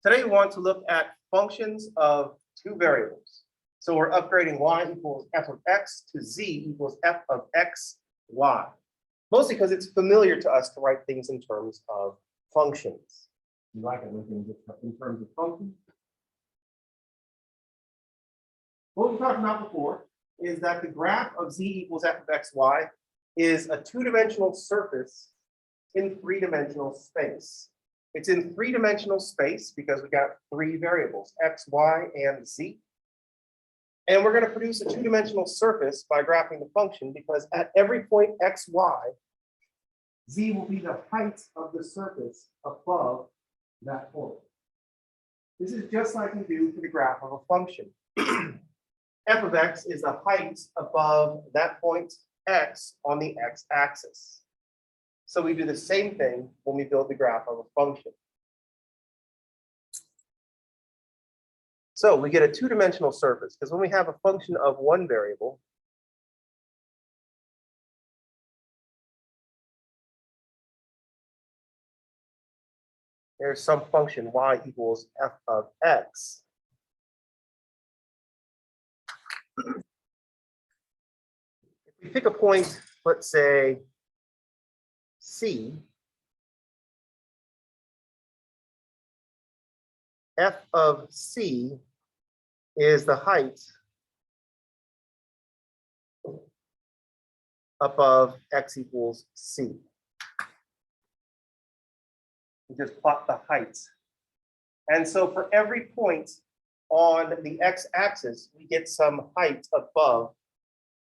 Today we want to look at functions of two variables. So we're upgrading y equals f of x to z equals f of x, y. Mostly because it's familiar to us to write things in terms of functions. You like it in terms of functions? What we talked about before is that the graph of z equals f of x, y is a two-dimensional surface in three-dimensional space. It's in three-dimensional space because we got three variables, x, y, and z. And we're going to produce a two-dimensional surface by graphing the function because at every point x, y, z will be the height of the surface above that point. This is just like we do for the graph of a function. F of x is the height above that point x on the x-axis. So we do the same thing when we build the graph of a function. So we get a two-dimensional surface because when we have a function of one variable, there's some function y equals f of x. If we pick a point, let's say C, f of C is the height above x equals c. We just plot the height. And so for every point on the x-axis, we get some height above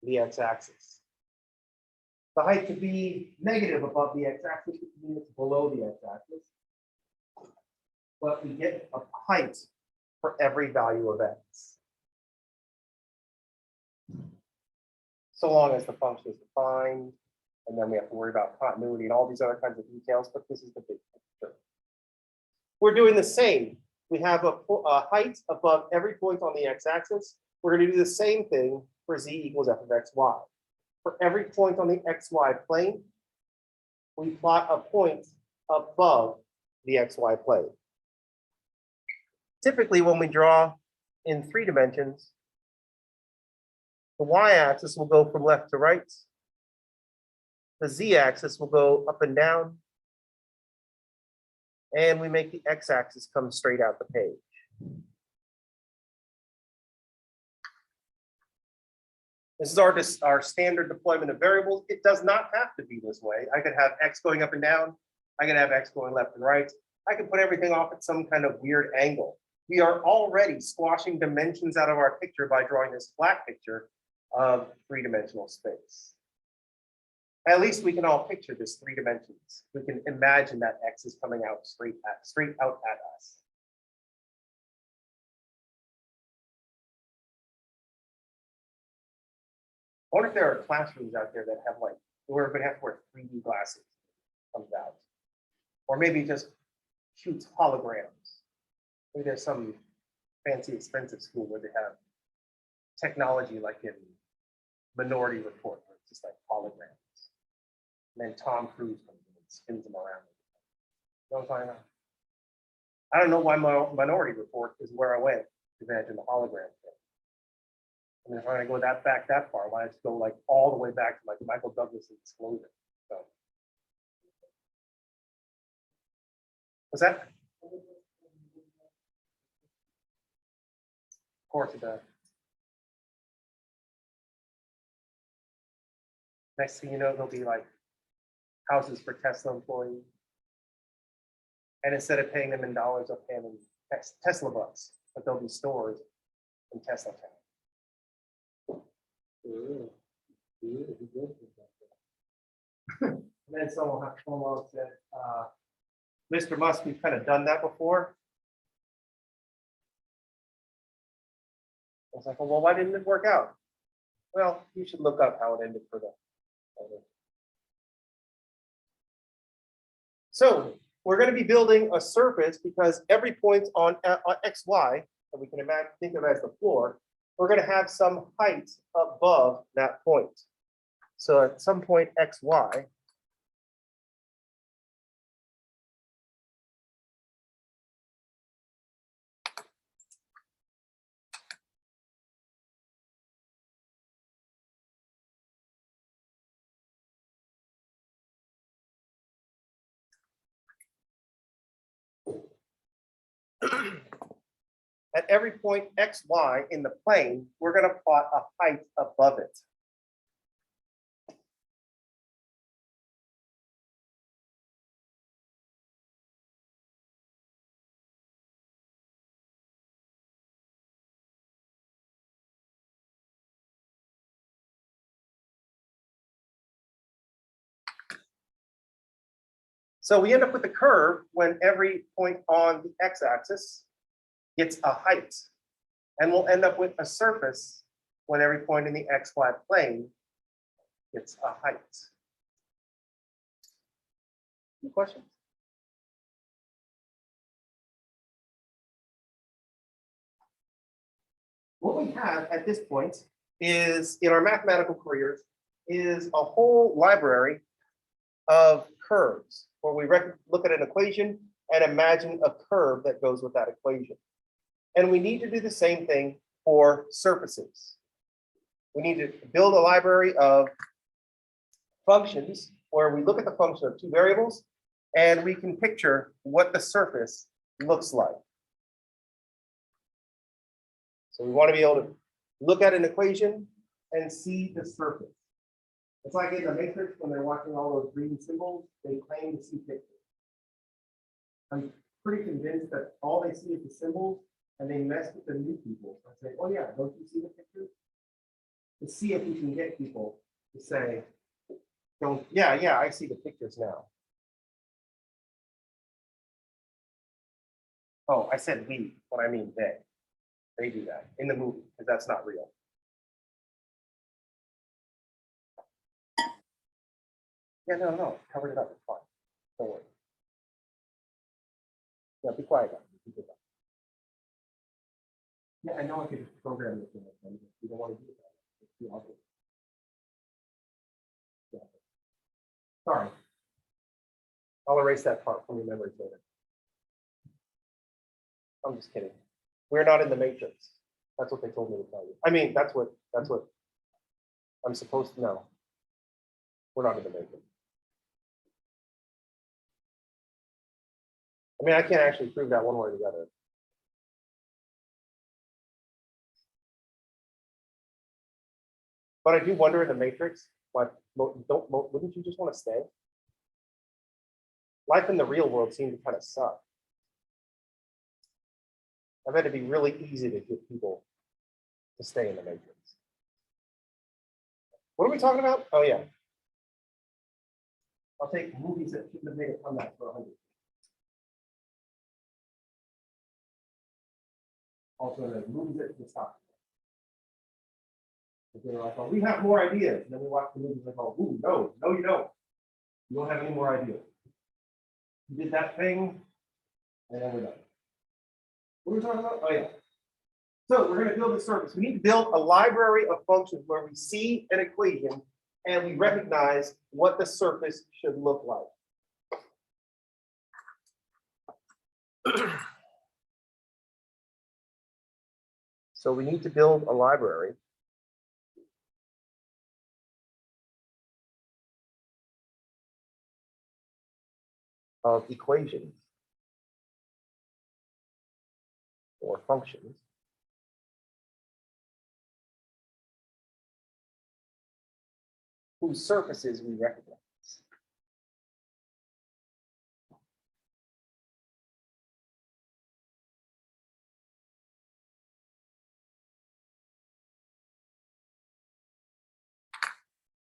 the x-axis. The height could be negative above the x-axis, which means it's below the x-axis. But we get a height for every value of x. So long as the function is defined, and then we have to worry about continuity and all these other kinds of details, but this is the big picture. We're doing the same. We have a height above every point on the x-axis. We're going to do the same thing for z equals f of x, y. For every point on the xy plane, we plot a point above the xy plane. Typically, when we draw in 3 dimensions, the y-axis will go from left to right. The z-axis will go up and down. And we make the x-axis come straight out the page. This is our standard deployment of variables. It does not have to be this way. I could have x going up and down. I could have x going left and right. I could put everything off at some kind of weird angle. We are already squashing dimensions out of our picture by drawing this flat picture of three-dimensional space. At least we can all picture this 3 dimensions. We can imagine that x is coming out straight out at us. I wonder if there are classrooms out there that have like, we're going to have to wear 3D glasses comes out. Or maybe just shoots holograms. Maybe there's some fancy expensive school where they have technology like in Minority Report, where it's just like holograms. And then Tom Cruise comes in and spins them around. You know what I'm talking about? I don't know why Minority Report is where I went to imagine the hologram thing. I mean, if I'm going to go back that far, why not just go like all the way back to like Michael Douglas's Explosion? So, what's that? Of course it does. Next thing you know, there'll be like houses for Tesla employees. And instead of paying them in dollars, they'll pay them in Tesla bucks, but there'll be stores in Tesla town. And then someone will have to come along and say, Mr. Musk, we've kind of done that before. I was like, well, why didn't it work out? Well, you should look up how it ended for them. So we're going to be building a surface because every point on xy that we can think of as the floor, we're going to have some height above that point. So at some point xy, at every point x, y in the plane, we're going to plot a height above it. So we end up with a curve when every point on the x-axis gets a height. And we'll end up with a surface when every point in the xy plane gets a height. Any questions? What we have at this point is, in our mathematical careers, is a whole library of curves where we look at an equation and imagine a curve that goes with that equation. And we need to do the same thing for surfaces. We need to build a library of functions where we look at the function of two variables and we can picture what the surface looks like. So we want to be able to look at an equation and see the surface. It's like in the Matrix when they're watching all those green symbols, they claim to see pictures. I'm pretty convinced that all they see is the symbols and they mess with the new people. I say, oh yeah, don't you see the pictures? To see if we can get people to say, don't, yeah, I see the pictures now. Oh, I said we, when I mean they. They do that in the movie because that's not real. Yeah, no, covered it up. It's fine. Don't worry. Yeah, be quiet. Yeah, I know I could just program this. You don't want to do that. It's too obvious. Yeah. Sorry. I'll erase that part from your memory later. I'm just kidding. We're not in the Matrix. That's what they told me to tell you. I mean, that's what I'm supposed to know. We're not in the Matrix. I mean, I can't actually prove that one way or the other. But I do wonder in the Matrix, wouldn't you just want to stay? Life in the real world seemed to kind of suck. I bet it'd be really easy to get people to stay in the Matrix. What are we talking about? Oh yeah. I'll take movies that shouldn't have made a comeback for 100. Also, the movies that just stop. They're like, oh, we have more ideas. And then we watch the movies and go, ooh, no, you don't. You don't have any more ideas. You did that thing, and then we're done. What are we talking about? Oh, yeah. So we're going to build a surface. We need to build a library of functions where we see an equation and we recognize what the surface should look like. So we need to build a library of equations or functions whose surfaces we recognize.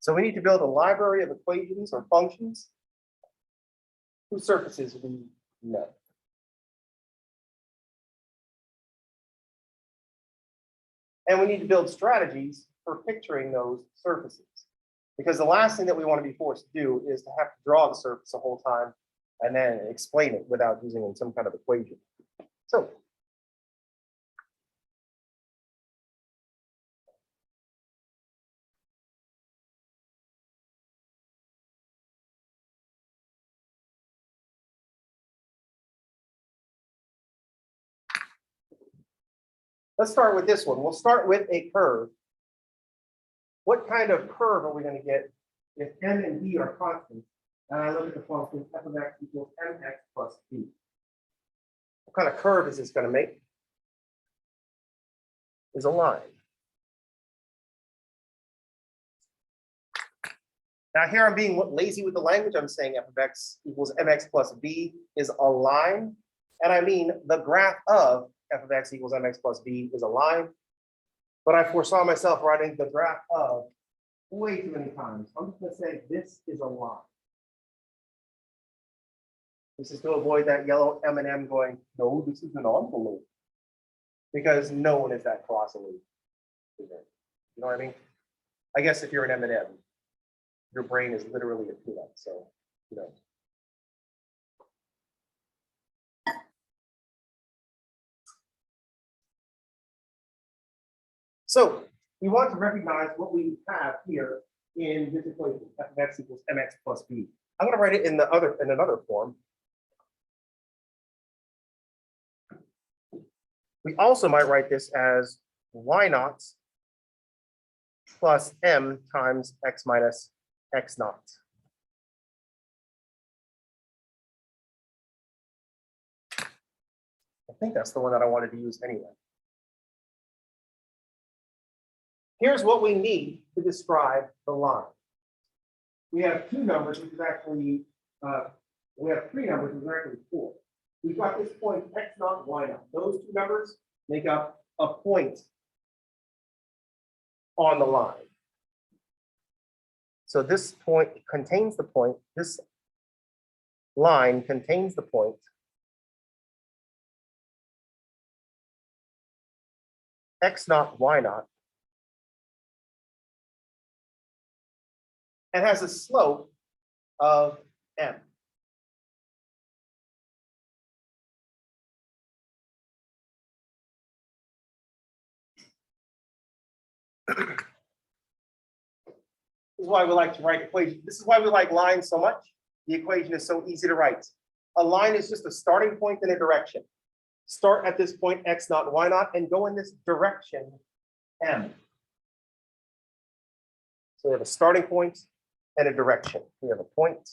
So we need to build a library of equations or functions whose surfaces we know. And we need to build strategies for picturing those surfaces. Because the last thing that we want to be forced to do is to have to draw the surface the whole time and then explain it without using some kind of equation. So let's start with this one. We'll start with a curve. What kind of curve are we going to get if m and b are constants? And I look at the function f of x equals mx plus b. What kind of curve is this going to make? is a line. Now here I'm being lazy with the language. I'm saying f of x equals mx plus b is a line. And I mean the graph of f of x equals mx plus b is a line. But I foresaw myself writing the graph of way too many times. I'm just going to say this is a line. This is to avoid that yellow M&M going, no, this is an envelope. Because no one is that colossally. You know what I mean? I guess if you're an M&M, your brain is literally a peanut. So, you know. So we want to recognize what we have here in this equation, f of x equals mx plus b. I'm going to write it in another form. We also might write this as y naught plus m times x minus x naught. I think that's the one that I wanted to use anyway. Here's what we need to describe the line. We have two numbers, which is actually, we have three numbers, which is actually four. We've got this point x naught, y naught. Those two numbers make up a point on the line. So this point contains the point, this line contains the point x naught, y naught, and has a slope of m. This is why we like to write equations. This is why we like lines so much. The equation is so easy to write. A line is just a starting point in a direction. Start at this point, x naught, y naught, and go in this direction, m. So we have a starting point and a direction. We have a point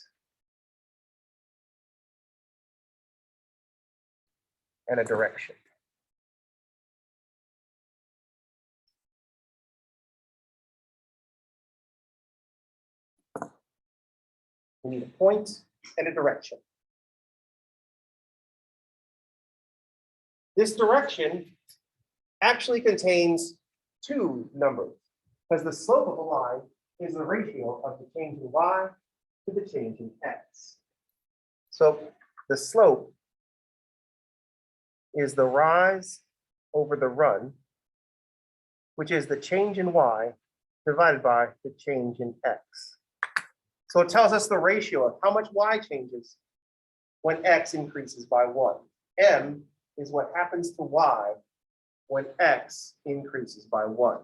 and a direction. We need a point and a direction. This direction actually contains two numbers, because the slope of a line is the ratio of the change in y to the change in x. So the slope is the rise over the run, which is the change in y divided by the change in x. So it tells us the ratio of how much y changes when x increases by 1. M is what happens to y when x increases by 1.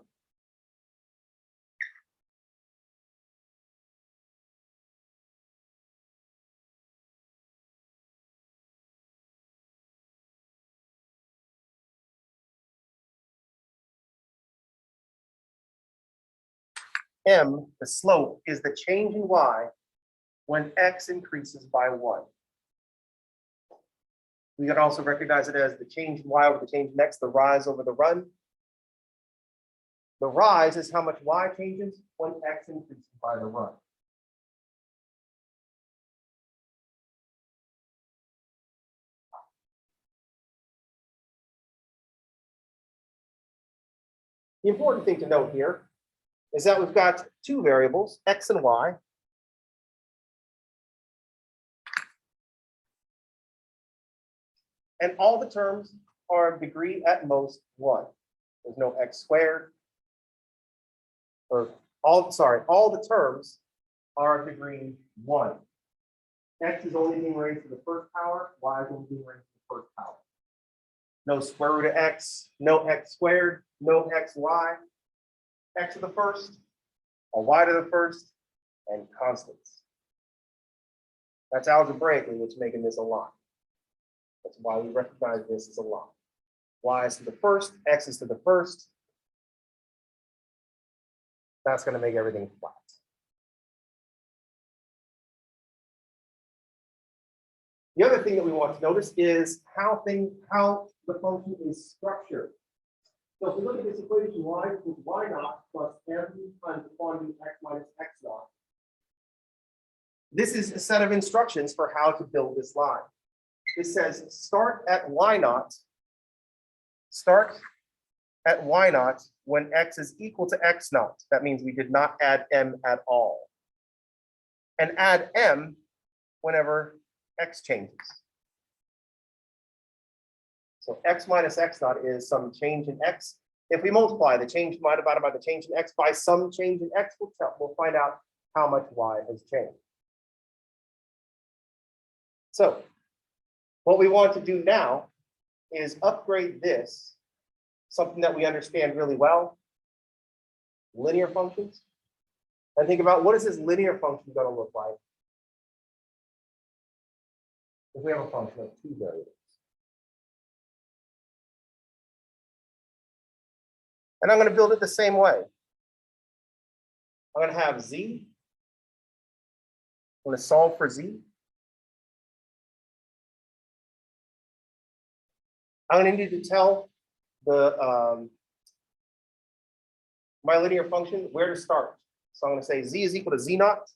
M, the slope, is the change in y when x increases by 1. We can also recognize it as the change in y over the change in x, the rise over the run. The rise is how much y changes when x increases by the run. The important thing to note here is that we've got two variables, x and y. And all the terms are of degree at most 1. There's no x squared. All the terms are of degree 1. X is only being raised to the first power, y is only being raised to the first power. No square root of x, no x squared, no xy. X to the first, a y to the first, and constants. That's algebraically what's making this a line. That's why we recognize this as a line. Y is to the first, x is to the first. That's going to make everything flat. The other thing that we want to notice is how the function is structured. So if we look at this equation, y equals y naught plus m times the quantity x minus x naught. This is a set of instructions for how to build this line. It says start at y naught. Start at y naught when x is equal to x naught. That means we did not add m at all. And add m whenever x changes. So x minus x naught is some change in x. If we multiply the change divided by the change in x by some change in x, we'll find out how much y has changed. So what we want to do now is upgrade this, something that we understand really well, linear functions. And think about what is this linear function going to look like if we have a function of two variables. And I'm going to build it the same way. I'm going to have z. I'm going to solve for z. I'm going to need to tell the my linear function where to start. So I'm going to say z is equal to z naught.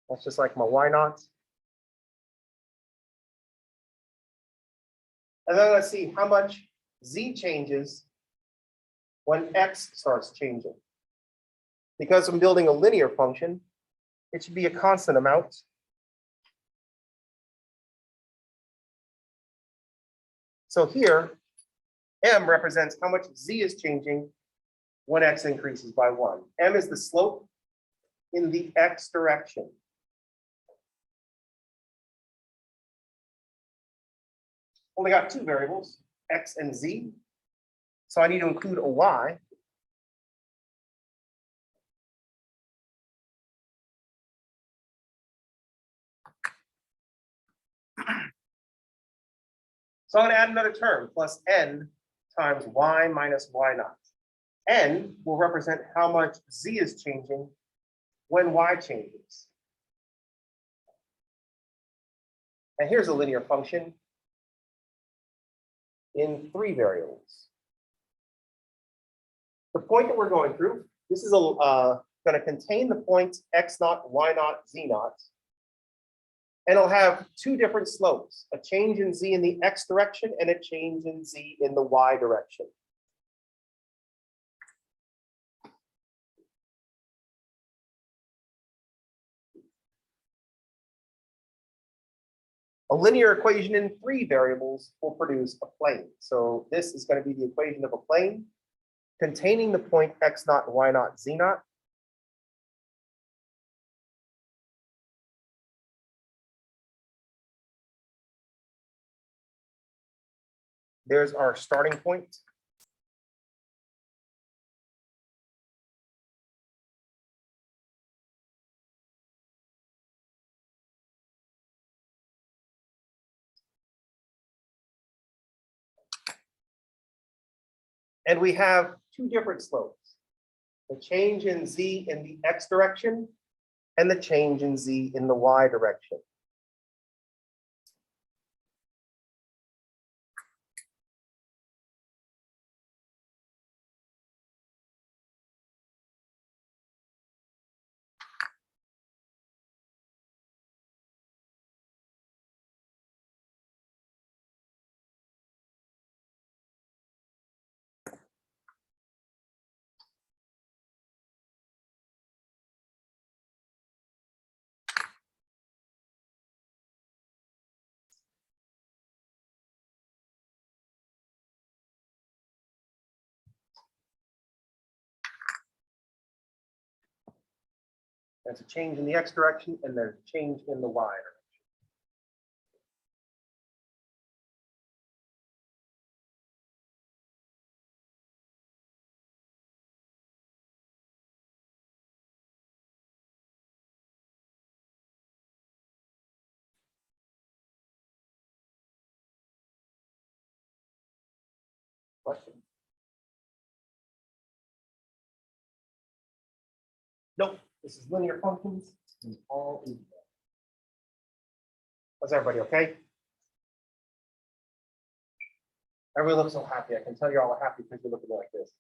That's just like my y naught. And then I'm going to see how much z changes when x starts changing. Because I'm building a linear function, it should be a constant amount. So here, m represents how much z is changing when x increases by 1. M is the slope in the x direction. Only got two variables, x and z. So I need to include a y. So I'm going to add another term, plus n times y minus y naught. N will represent how much z is changing when y changes. And here's a linear function in 3 variables. The point that we're going through, this is going to contain the points x naught, y naught, z naught. And it'll have 2 different slopes, a change in z in the x direction and a change in z in the y direction. A linear equation in 3 variables will produce a plane. So this is going to be the equation of a plane containing the point x naught, y naught, z naught. There's our starting point. And we have 2 different slopes, the change in z in the x direction and the change in z in the y direction. There's a change in the x direction and there's a change in the y direction. Question? Nope, this is linear functions and all equal. Was everybody okay? Everybody looks so happy. I can tell you're all happy because you're looking like this.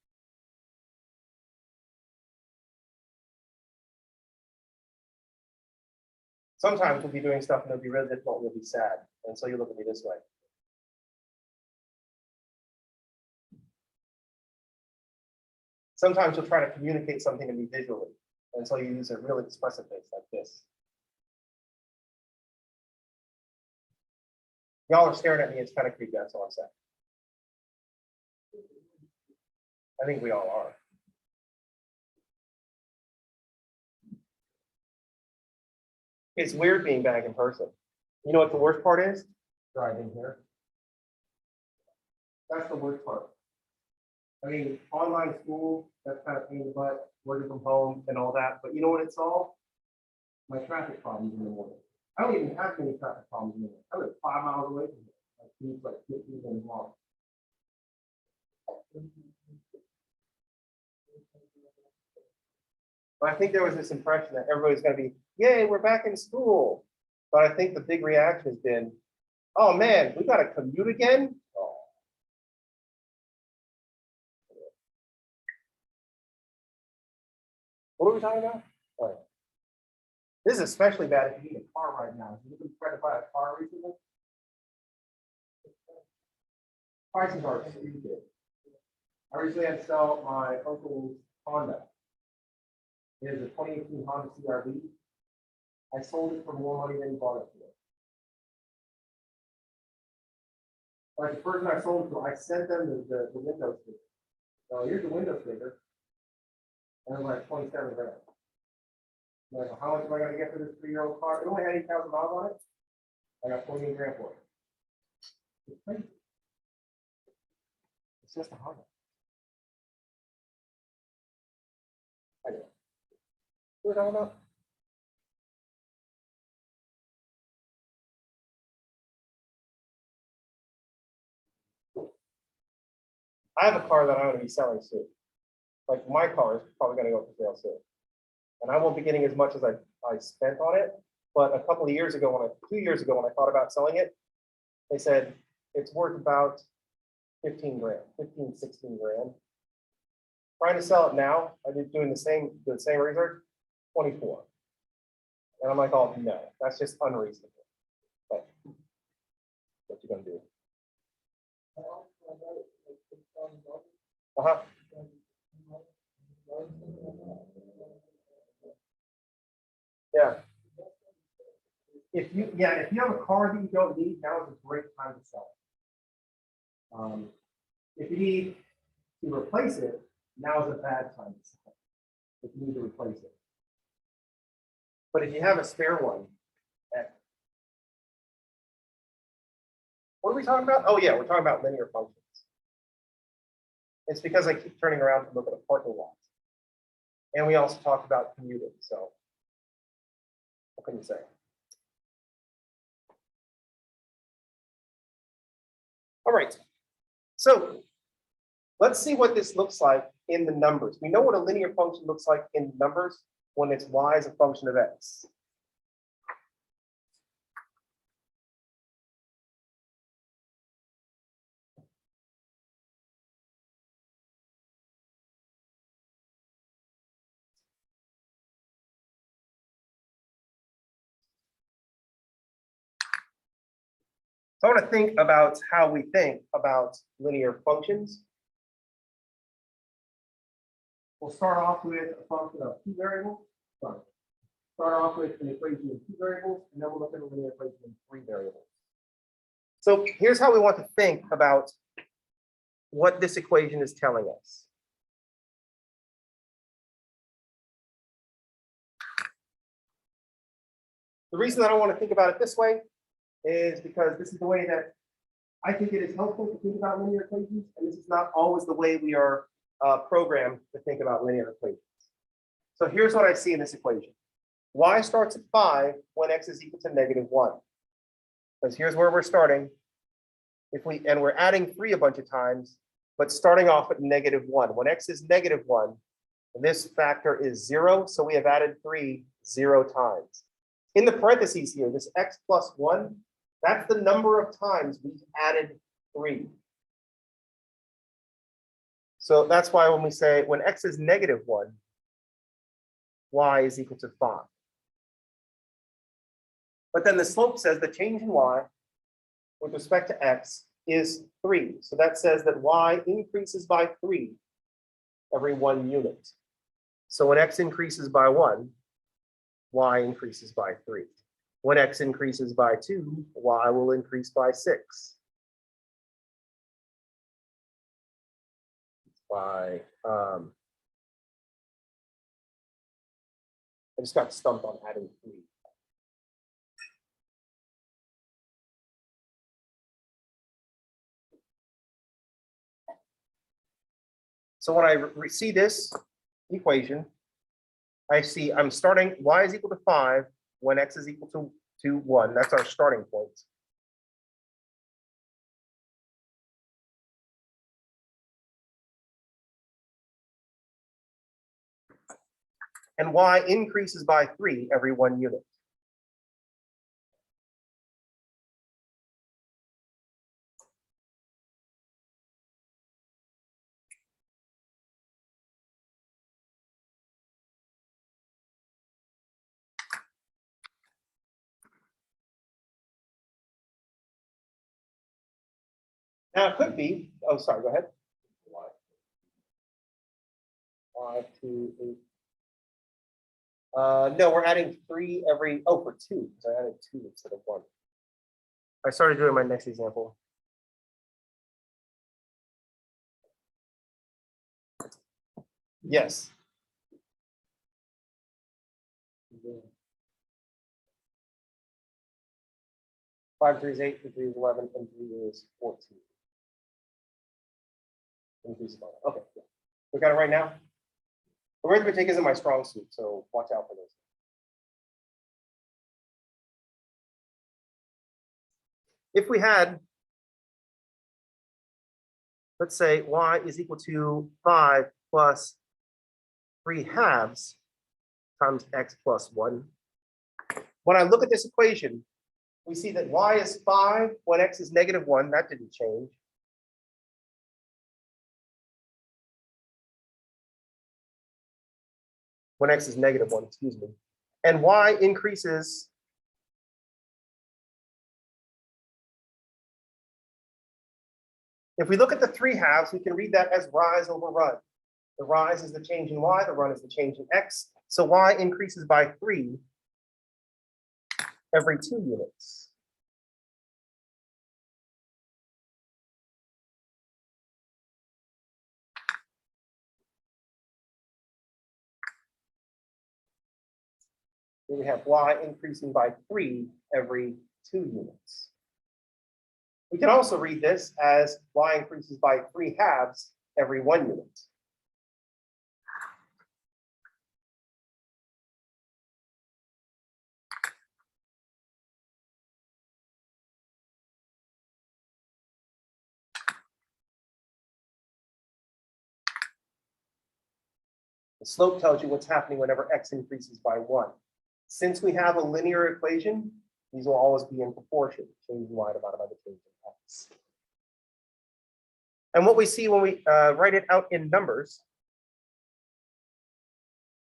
Sometimes we'll be doing stuff and it'll be really difficult and you'll be sad. And so you look at me this way. Sometimes you'll try to communicate something to me visually. And so you use a really expressive face like this. Y'all are staring at me. It's kind of creepy. That's all I'm saying. I think we all are. It's weird being back in person. You know what the worst part is? Driving here. That's the worst part. I mean, online school, that's kind of pain in the butt, working from home and all that. But you know what it solved? My traffic problems in the morning. I don't even have many traffic problems in the morning. I live 5 miles away from here. I think like 15 minutes long. But I think there was this impression that everybody's going to be, yay, we're back in school. But I think the big reaction has been, oh man, we got to commute again? Oh. What are we talking about? Oh, yeah. This is especially bad if you need a car right now. Have you been trying to buy a car recently? Prices are stupid. I recently had to sell my uncle's Honda. It is a 2018 Honda CRV. I sold it for more money than he bought it for. Like the person I sold it to, I sent them the window sticker. So here's the window sticker. And it was like 27 grand. Like, how much am I going to get for this 3-year-old car? It only had 8,000 miles on it. I got 28 grand for it. It's crazy. It's just a Honda. I know. What are we talking about? I have a car that I'm going to be selling soon. Like my car is probably going to go for sale soon. And I won't be getting as much as I spent on it. But a couple of years ago, 2 years ago, when I thought about selling it, they said it's worth about 15 grand, 15, 16 grand. Trying to sell it now, I did doing the same research, 24. And I'm like, oh no, that's just unreasonable. But what you gonna do? Uh-huh. Yeah. If you have a car that you don't need, now is a great time to sell it. If you need to replace it, now is a bad time to sell it. If you need to replace it. But if you have a spare one, what are we talking about? Oh yeah, we're talking about linear functions. It's because I keep turning around to look at a parking lot. And we also talked about commuting, so what can you say? All right, so let's see what this looks like in the numbers. We know what a linear function looks like in numbers when it's y as a function of x. So I want to think about how we think about linear functions. We'll start off with a function of 2 variables. Start off with an equation of 2 variables, and then we'll look at a linear equation of 3 variables. So here's how we want to think about what this equation is telling us. The reason I don't want to think about it this way is because this is the way that I think it is helpful to think about linear equations, and this is not always the way we are programmed to think about linear equations. So here's what I see in this equation. Y starts at 5 when x is equal to -1. Because here's where we're starting. And we're adding 3 a bunch of times, but starting off at -1. When x is -1, this factor is 0, so we have added 3 0 times. In the parentheses here, this x plus 1, that's the number of times we've added 3. So that's why when we say when x is -1, y is equal to 5. But then the slope says the change in y with respect to x is 3. So that says that y increases by 3 every 1 unit. So when x increases by 1, y increases by 3. When x increases by 2, y will increase by 6. I just got stumped on adding 3. So when I see this equation, I see I'm starting y is equal to 5 when x is equal to 1. That's our starting point. And y increases by 3 every 1 unit. Now it could be, oh, sorry, go ahead. Y to 8. No, we're adding 3 every, for 2, because I added 2 instead of 1. I started doing my next example. Yes. Yeah. 5 3 is 8, 3 is 11, and 3 is 14. Increase by. Okay, yeah. We got it right now. Arithmetic isn't my strong suit, so watch out for this. If we had, let's say y is equal to 5 plus 3/2 times x plus 1. When I look at this equation, we see that y is 5 when x is -1. That didn't change. When x is -1, excuse me. And y increases if we look at the 3/2, we can read that as rise over run. The rise is the change in y, the run is the change in x. So y increases by 3 every 2 units. Here we have y increasing by 3 every 2 units. We can also read this as y increases by 3/2 every 1 unit. The slope tells you what's happening whenever x increases by 1. Since we have a linear equation, these will always be in proportion, change in y divided by the change in x. And what we see when we write it out in numbers,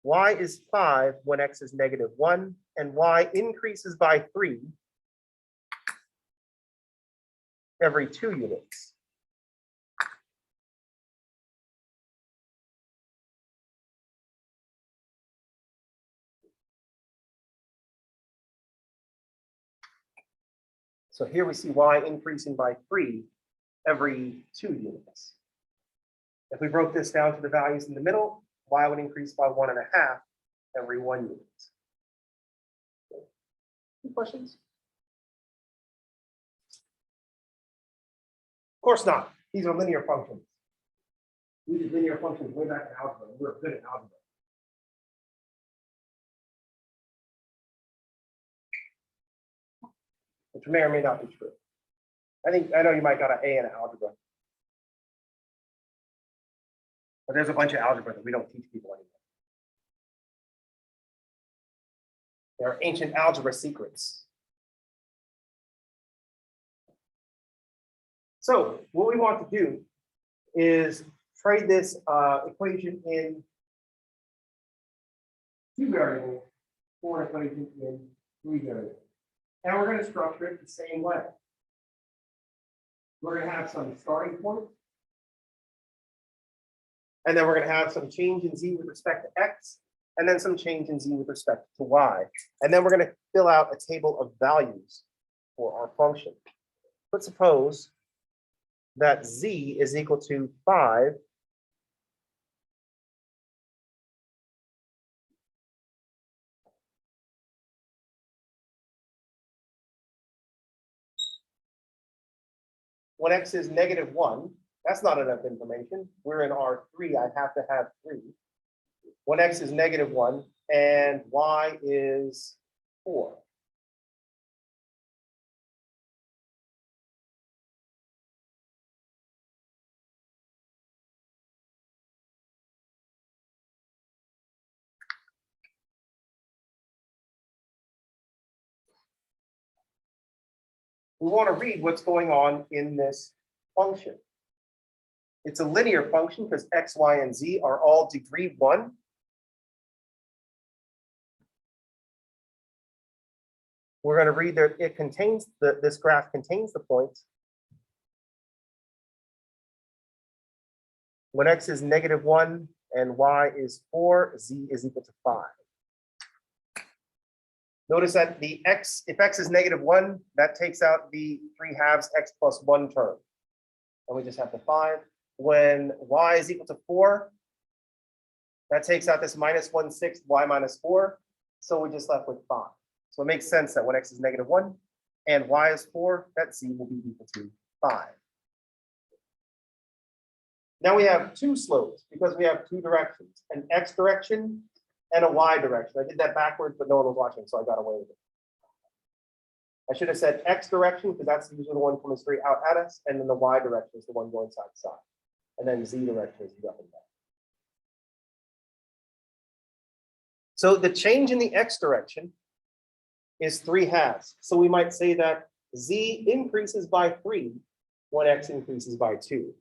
y is 5 when x is -1, and y increases by 3 every 2 units. So here we see y increasing by 3 every 2 units. If we broke this down to the values in the middle, y would increase by 1.5 every 1 unit. Any questions? Of course not. These are linear functions. We did linear functions way back in algebra. We're good at algebra. Which may or may not be true. I know you might got an A in algebra. But there's a bunch of algebra that we don't teach people anymore. There are ancient algebra secrets. So what we want to do is trade this equation in 2 variables for an equation in 3 variables. And we're going to structure it the same way. We're going to have some starting point. And then we're going to have some change in z with respect to x, and then some change in z with respect to y. And then we're going to fill out a table of values for our function. Let's suppose that z is equal to 5 when x is -1. That's not enough information. We're in R3. I have to have 3. When x is -1 and y is 4. We want to read what's going on in this function. It's a linear function because x, y, and z are all degree 1. We're going to read that it contains this graph contains the points when x is -1 and y is 4, z is equal to 5. Notice that if x is -1, that takes out the 3/2 x plus 1 term. And we just have the 5. When y is equal to 4, that takes out this -1/6 y minus 4. So we're just left with 5. So it makes sense that when x is -1 and y is 4, that z will be equal to 5. Now we have 2 slopes because we have 2 directions, an x direction and a y direction. I did that backwards, but no one was watching, so I got away with it. I should have said x direction because that's usually the one coming straight out at us, and then the y direction is the one going side to side. And then z direction is the up and down. So the change in the x direction is 3/2. So we might say that z increases by 3 when x increases by 2.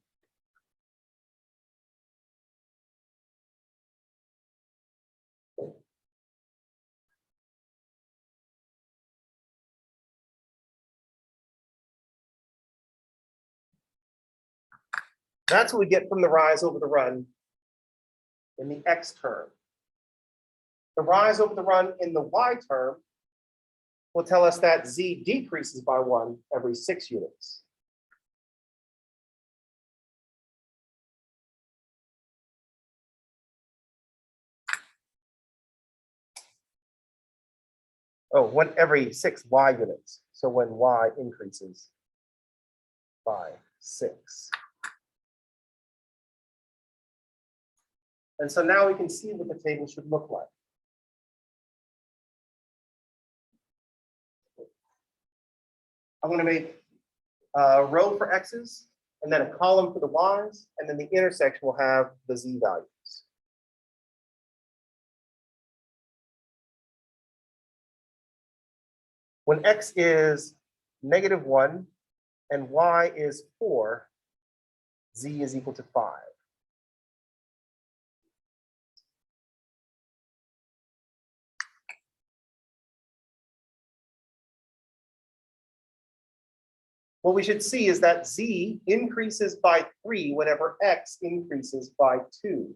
That's what we get from the rise over the run in the x term. The rise over the run in the y term will tell us that z decreases by 1 every 6 units. Oh, 1 every 6 y units. So when y increases by 6. And so now we can see what the table should look like. I'm going to make a row for x's and then a column for the y's, and then the intersection will have the z values. When x is -1 and y is 4, z is equal to 5. What we should see is that z increases by 3 whenever x increases by 2.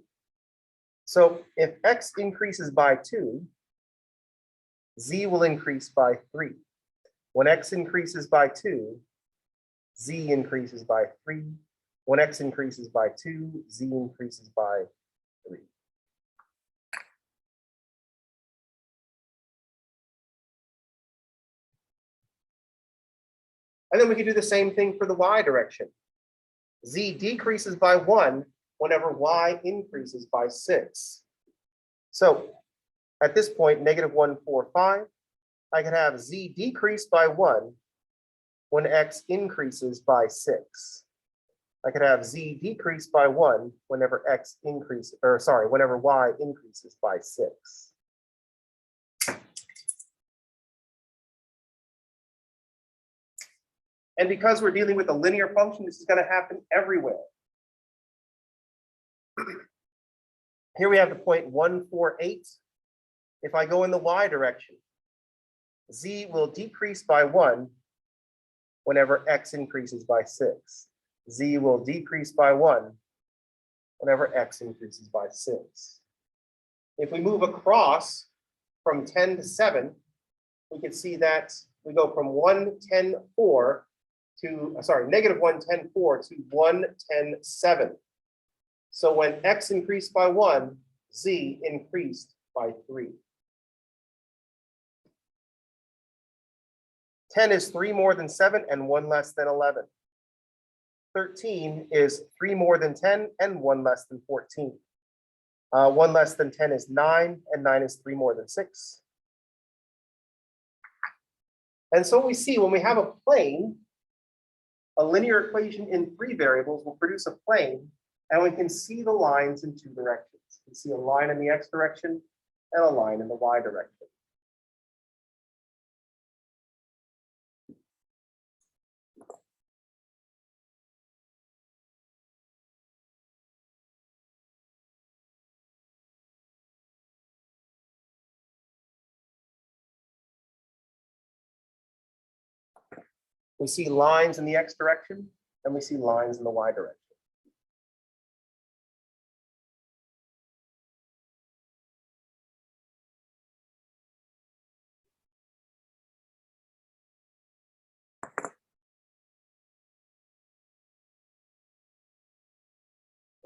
So if x increases by 2, z will increase by 3. When x increases by 2, z increases by 3. When x increases by 2, z increases by 3. And then we can do the same thing for the y direction. Z decreases by 1 whenever y increases by 6. So at this point, -1, 4, 5, I can have z decrease by 1 when x increases by 6. I could have z decrease by 1 whenever whenever y increases by 6. And because we're dealing with a linear function, this is going to happen everywhere. Here we have the point 148. If I go in the y direction, z will decrease by 1 whenever x increases by 6. Z will decrease by 1 whenever x increases by 6. If we move across from 10 to 7, we can see that we go from 110.4 to, negative 110.4 to 110.7. So when x increased by 1, z increased by 3. 10 is 3 more than 7 and 1 less than 11. 13 is 3 more than 10 and 1 less than 14. 1 less than 10 is 9, and 9 is 3 more than 6. And so we see when we have a plane, a linear equation in 3 variables will produce a plane, and we can see the lines in 2 directions. We can see a line in the x direction and a line in the y direction. We see lines in the x direction, and we see lines in the y direction.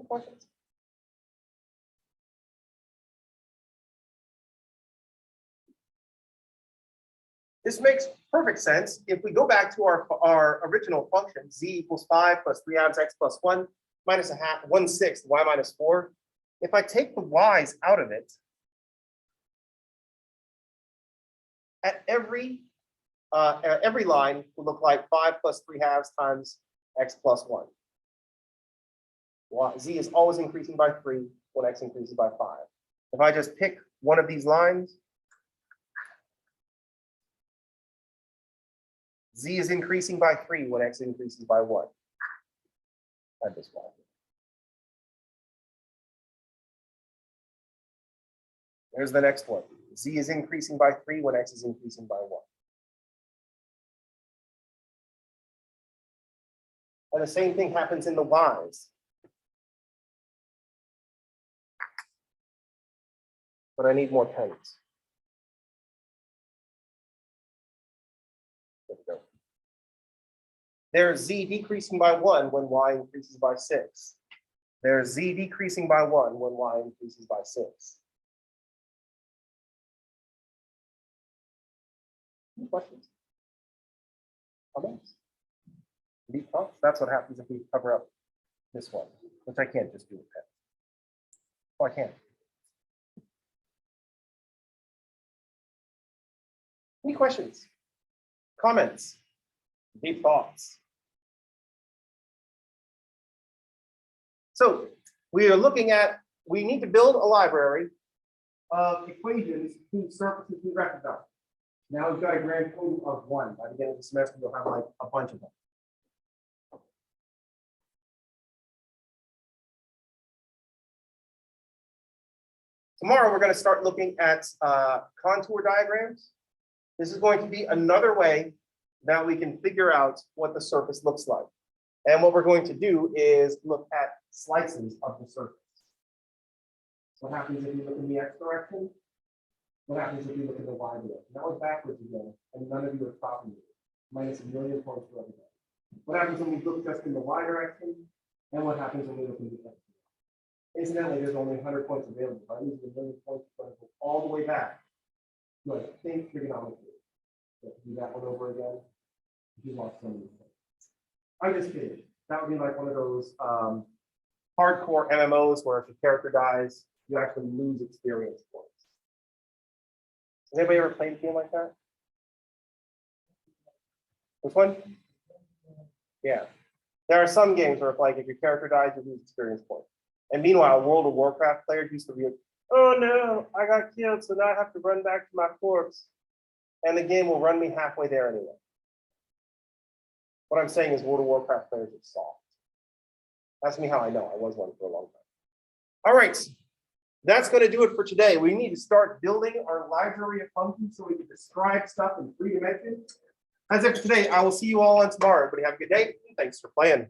Questions? This makes perfect sense. If we go back to our original function, z equals 5 plus 3 halves x plus 1 minus 1/6 y minus 4. If I take the y's out of it, at every line will look like 5 plus 3 halves times x plus 1. Z is always increasing by 3 when x increases by 5. If I just pick one of these lines, z is increasing by 3 when x increases by 1. Add this one. There's the next one. Z is increasing by 3 when x is increasing by 1. And the same thing happens in the y's. But I need more pens. There we go. There's z decreasing by 1 when y increases by 6. There's z decreasing by 1 when y increases by 6. Any questions? Comments? Deep thoughts? That's what happens if we cover up this one, which I can't just do with pen. Oh, I can. Any questions? Comments? Deep thoughts? So we are looking at, we need to build a library of equations whose surfaces we recognize. Now we've got a grand total of 1. By the end of the semester, we'll have like a bunch of them. Tomorrow, we're going to start looking at contour diagrams. This is going to be another way that we can figure out what the surface looks like. And what we're going to do is look at slices of the surface. What happens if you look in the x direction? What happens if you look in the y direction? That was backwards again, and none of you are copying it. Minus 1,000,000 points for everything. What happens when we look just in the y direction? And what happens when we look in the x direction? Incidentally, there's only 100 points available. I lose 1,000,000 points all the way back to I think trigonometry. So do that one over again. You lost so many points. I'm just kidding. That would be like one of those hardcore MMOs where if your character dies, you actually lose experience points. Has anybody ever played a game like that? Which one? Yeah. There are some games where if your character dies, you lose experience points. And meanwhile, World of Warcraft players used to be, oh no, I got killed, so now I have to run back to my corpse. And the game will run me halfway there anyway. What I'm saying is World of Warcraft players are soft. Ask me how I know. I was one for a long time. All right. That's going to do it for today. We need to start building our library of functions so we can describe stuff in 3 dimensions. That's it for today. I will see you all on tomorrow. Everybody have a good day. Thanks for playing.